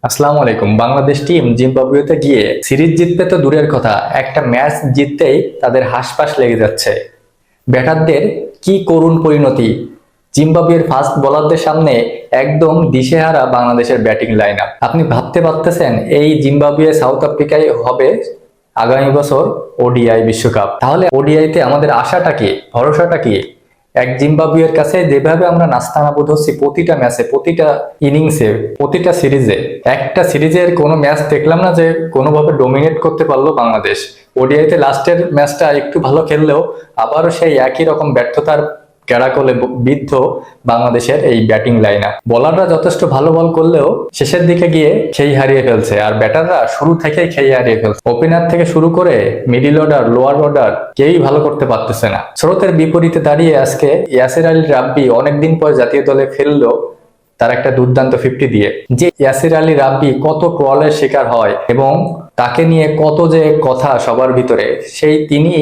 আসসালামু আলাইকুম। বাংলাদেশ টিম জিম্বাবুয়েতে গিয়ে সিরিজ জিতবে তো দূরের কথা, একটা ম্যাচ জিততেই তাদের হাসপাস লেগে যাচ্ছে। ব্যাটারদের কি করুণ পরিণতি! জিম্বাবুয়ের ফাস্ট বোলারদের সামনে একদম দিশেহারা বাংলাদেশের ব্যাটিং লাইন আপ। আপনি ভাবতে পারতেছেন এই জিম্বাবুয়ে সাউথ আফ্রিকায় হবে আগামী বছর ওডিআই বিশ্বকাপ? তাহলে ওডিআইতে আমাদের আশাটা কি, ভরসাটা কি? এক জিম্বাবুয়ের কাছে যেভাবে আমরা নাস্তানাবুদ হচ্ছি প্রতিটা ম্যাচে, প্রতিটা ইনিংসে, প্রতিটা সিরিজে, একটা সিরিজের কোনো ম্যাচ দেখলাম না যে কোনোভাবে ডোমিনেট করতে পারলো বাংলাদেশ। ওডিআইতে লাস্টের ম্যাচটা একটু ভালো খেললেও আবারও সেই একই রকম ব্যর্থতার ক্যারাকলে বিদ্ধ বাংলাদেশের এই ব্যাটিং লাইন আপ। বোলাররা যথেষ্ট ভালো বল করলেও শেষের দিকে গিয়ে খেই হারিয়ে ফেলছে, আর ব্যাটাররা শুরু থেকেই খেই হারিয়ে ফেলছে। ওপেনার থেকে শুরু করে মিডিল অর্ডার, লোয়ার অর্ডার কেউই ভালো করতে পারতেছে না। স্রোতের বিপরীতে দাঁড়িয়ে আজকে ইয়াসির আলী রাব্বি অনেকদিন পর জাতীয় দলে ফেললো তার একটা দুর্দান্ত 50 দিয়ে। যে ইয়াসির আলী রাব্বি কত ট্রলের শিকার হয় এবং তাকে নিয়ে কত যে কথা সবার ভিতরে, সেই তিনি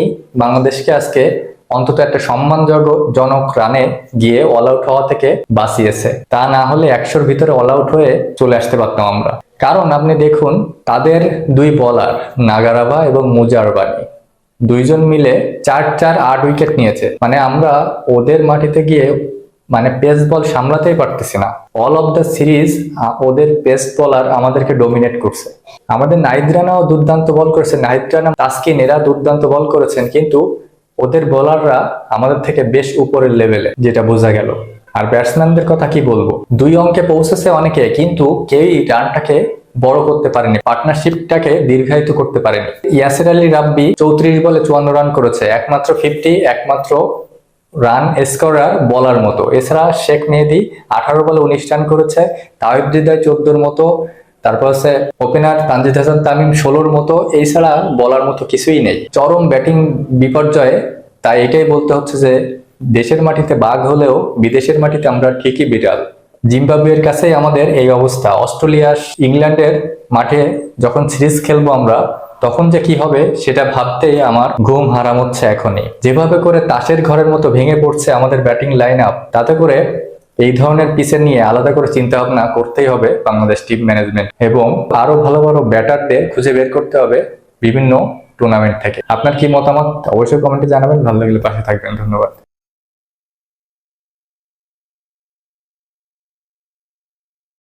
বাংলাদেশকে আজকে অন্তত একটা সম্মানজনক রানে গিয়ে অল আউট হওয়া থেকে বাঁচিয়েছে। তা না হলে 100-র ভিতরে অল আউট হয়ে চলে আসতে পারতাম আমরা। কারণ আপনি দেখুন, তাদের দুই বোলার নাগারাবা এবং মুজারবানি দুইজন মিলে 4-4-8 উইকেট নিয়েছে। মানে আমরা ওদের মাটিতে গিয়ে পেস বল সামলাতেই পারতেছি না। অল অফ দ্য সিরিজ ওদের পেস বলার আমাদেরকে ডোমিনেট করছে। আমাদের নাহিদ রানাও দুর্দান্ত বল করেছে, নাহিদ রানা, তাসকিন এরা দুর্দান্ত বল করেছেন, কিন্তু ওদের বোলাররা আমাদের থেকে বেশ উপরের লেভেলে, যেটা বোঝা গেল। আর ব্যাটসম্যানদের কথা কি বলবো, 2 অঙ্কে পৌঁছেছে অনেকে, কিন্তু কেউই রানটাকে বড় করতে পারেনি, পার্টনারশিপটাকে দীর্ঘায়িত করতে পারেনি। ইয়াসির আলী রাব্বি 34 বলে 54 রান করেছে, একমাত্র 50, একমাত্র রান স্কোরার বলার মতো। এছাড়া শেখ মেহেদী 18 বলে 19 রান করেছে, তাওহিদ হৃদয় 14-র মতো, তারপর হচ্ছে ওপেনার তানজিদ হাসান তামিম 16-র মতো। এছাড়া বলার মতো কিছুই নেই, চরম ব্যাটিং বিপর্যয়ে। তাই এটাই বলতে হচ্ছে যে দেশের মাটিতে বাঘ হলেও বিদেশের মাটিতে আমরা ঠিকই বিড়াল। জিম্বাবুয়ের কাছেই আমাদের এই অবস্থা। অস্ট্রেলিয়া, ইংল্যান্ডের মাঠে যখন সিরিজ খেলবো আমরা, তখন যে কি হবে সেটা ভাবতেই আমার ঘুম হারাম হচ্ছে এখনই। যেভাবে করে তাসের ঘরের মতো ভেঙে পড়ছে আমাদের ব্যাটিং লাইন আপ, তাতে করে এই ধরনের পিচের নিয়ে আলাদা করে চিন্তা ভাবনা করতেই হবে বাংলাদেশ টিম ম্যানেজমেন্ট, এবং আরো ভালো ভালো ব্যাটারদের খুঁজে বের করতে হবে বিভিন্ন টুর্নামেন্ট থেকে। আপনার কি মতামত অবশ্যই কমেন্টে জানাবেন। ভালো লাগলে পাশে থাকবেন। ধন্যবাদ।